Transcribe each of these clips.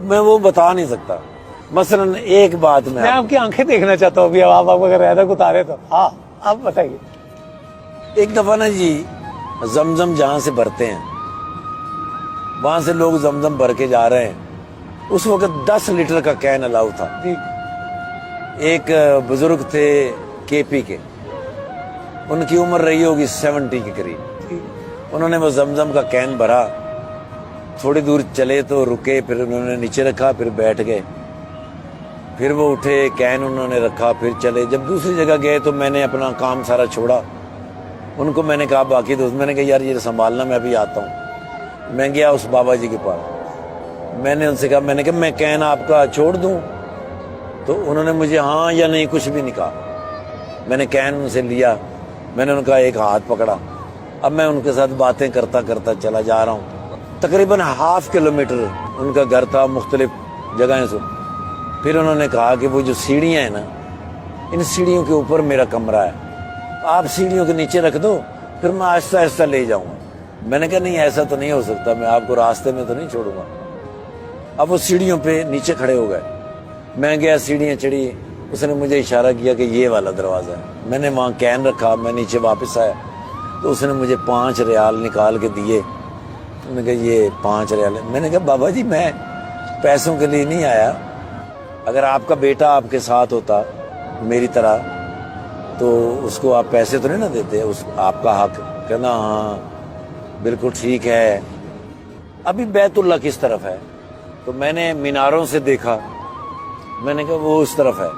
میں وہ بتا نہیں سکتا. مثلاً ایک بات میں آپ کی آنکھیں دیکھنا چاہتا ہوں ابھی. آپ اگر رہدک اتارے تو ہاں آپ بتائیے. ایک دفعہ نا جی زمزم جہاں سے بھرتے ہیں وہاں سے لوگ زمزم بھر کے جا رہے ہیں. اس وقت 10 لیٹر کا کین الاؤ تھا. ایک بزرگ تھے کے پی کے, ان کی عمر رہی ہوگی 70 کے قریب. انہوں نے وہ زمزم کا کین بھرا, تھوڑی دور چلے تو رکے, پھر انہوں نے نیچے رکھا, پھر بیٹھ گئے, پھر وہ اٹھے, کین انہوں نے رکھا, پھر چلے. جب دوسری جگہ گئے تو میں نے اپنا کام سارا چھوڑا. ان کو میں نے کہا باقی دوست, میں نے کہا یار یہ سنبھالنا, میں ابھی آتا ہوں. میں گیا اس بابا جی کے پاس, میں نے ان سے کہا, میں نے کہا میں کین آپ کا چھوڑ دوں؟ تو انہوں نے مجھے ہاں یا نہیں کچھ بھی نہیں کہا. میں نے کین ان سے لیا, میں نے ان کا ایک ہاتھ پکڑا. اب میں ان کے ساتھ باتیں کرتا کرتا چلا جا رہا ہوں. تقریباً ½ کلومیٹر ان کا گھر تھا, مختلف جگہیں سے. پھر انہوں نے کہا کہ وہ جو سیڑھیاں ہیں نا, ان سیڑھیوں کے اوپر میرا کمرہ ہے, آپ سیڑھیوں کے نیچے رکھ دو, پھر میں آہستہ آہستہ لے جاؤں گا. میں نے کہا نہیں ایسا تو نہیں ہو سکتا, میں آپ کو راستے میں تو نہیں چھوڑوں گا. اب وہ سیڑھیوں پہ نیچے کھڑے ہو گئے. میں گیا, سیڑھیاں چڑھی, اس نے مجھے اشارہ کیا کہ یہ والا دروازہ ہے. میں نے وہاں کین رکھا, میں نیچے واپس آیا تو اس نے مجھے 5 ریال نکال کے دیے. میں نے کہا یہ 5 ریال ہے. میں نے کہا بابا جی میں پیسوں کے لیے نہیں آیا, اگر آپ کا بیٹا آپ کے ساتھ ہوتا میری طرح تو اس کو آپ پیسے تو نہیں نہ دیتے, اس آپ کا حق. کہنا ہاں بالکل ٹھیک ہے. ابھی بیت اللہ کس طرف ہے؟ تو میں نے میناروں سے دیکھا, میں نے کہا وہ اس طرف ہے.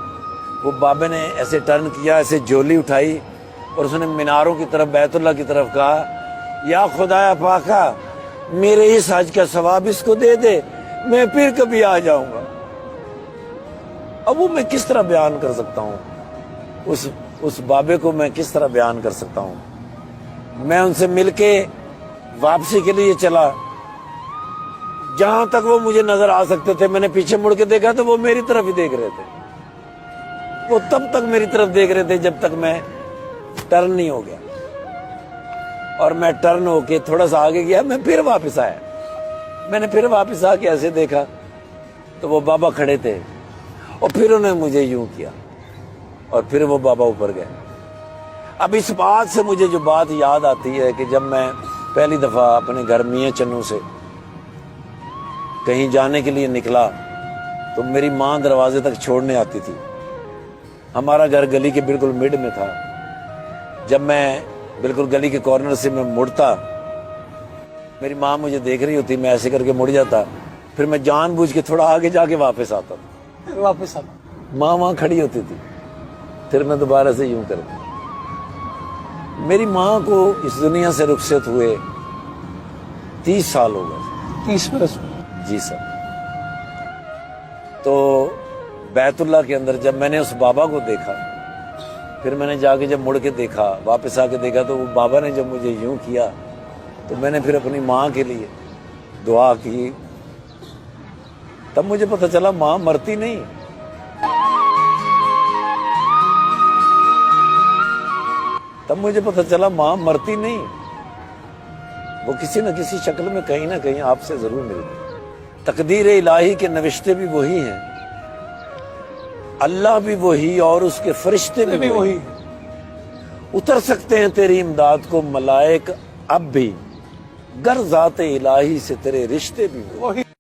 وہ بابے نے ایسے ٹرن کیا, ایسے جولی اٹھائی اور اس نے میناروں کی طرف, بیت اللہ کی طرف کہا, یا خدایا پاکا میرے اس حج کا ثواب اس کو دے دے, میں پھر کبھی آ جاؤں گا. اب وہ میں کس طرح بیان کر سکتا ہوں, اس بابے کو میں کس طرح بیان کر سکتا ہوں. میں ان سے مل کے واپسی کے لیے چلا, جہاں تک وہ مجھے نظر آ سکتے تھے. میں نے پیچھے مڑ کے دیکھا تو وہ میری طرف ہی دیکھ رہے تھے. وہ تب تک میری طرف دیکھ رہے تھے جب تک میں ٹرن نہیں ہو گیا. اور میں ٹرن ہو کے تھوڑا سا آگے گیا, میں پھر واپس آیا. میں نے پھر واپس آ کے ایسے دیکھا تو وہ بابا کھڑے تھے, اور پھر انہوں نے مجھے یوں کیا, اور پھر وہ بابا اوپر گئے. اب اس بات سے مجھے جو بات یاد آتی ہے کہ جب میں پہلی دفعہ اپنے گھر میاں چنو سے کہیں جانے کے لیے نکلا تو میری ماں دروازے تک چھوڑنے آتی تھی. ہمارا گھر گلی کے بالکل مڈ میں تھا. جب میں بالکل گلی کے کارنر سے میں مڑتا, میری ماں مجھے دیکھ رہی ہوتی, میں ایسے کر کے مڑ جاتا, پھر میں جان بوجھ کے تھوڑا آگے جا کے واپس آتا تھا. واپس آتا, ماں وہاں کھڑی ہوتی تھی, پھر میں دوبارہ سے یوں کرتا. میری ماں کو اس دنیا سے رخصت ہوئے 30 سال ہو گئے. 30 برس. جی سر. تو بیت اللہ کے اندر جب میں نے اس بابا کو دیکھا, پھر میں نے جا کے جب مڑ کے دیکھا, واپس آ کے دیکھا, تو وہ بابا نے جب مجھے یوں کیا تو میں نے پھر اپنی ماں کے لیے دعا کی. تب مجھے پتہ چلا ماں مرتی نہیں. تب مجھے پتہ چلا ماں مرتی نہیں, وہ کسی نہ کسی شکل میں کہیں نہ کہیں آپ سے ضرور ملتی. تقدیر الہی کے نوشتے بھی وہی ہیں, اللہ بھی وہی, اور اس کے فرشتے بھی وہی. اتر سکتے ہیں تیری امداد کو ملائک اب بھی, گر ذات الہی سے تیرے رشتے بھی وہی.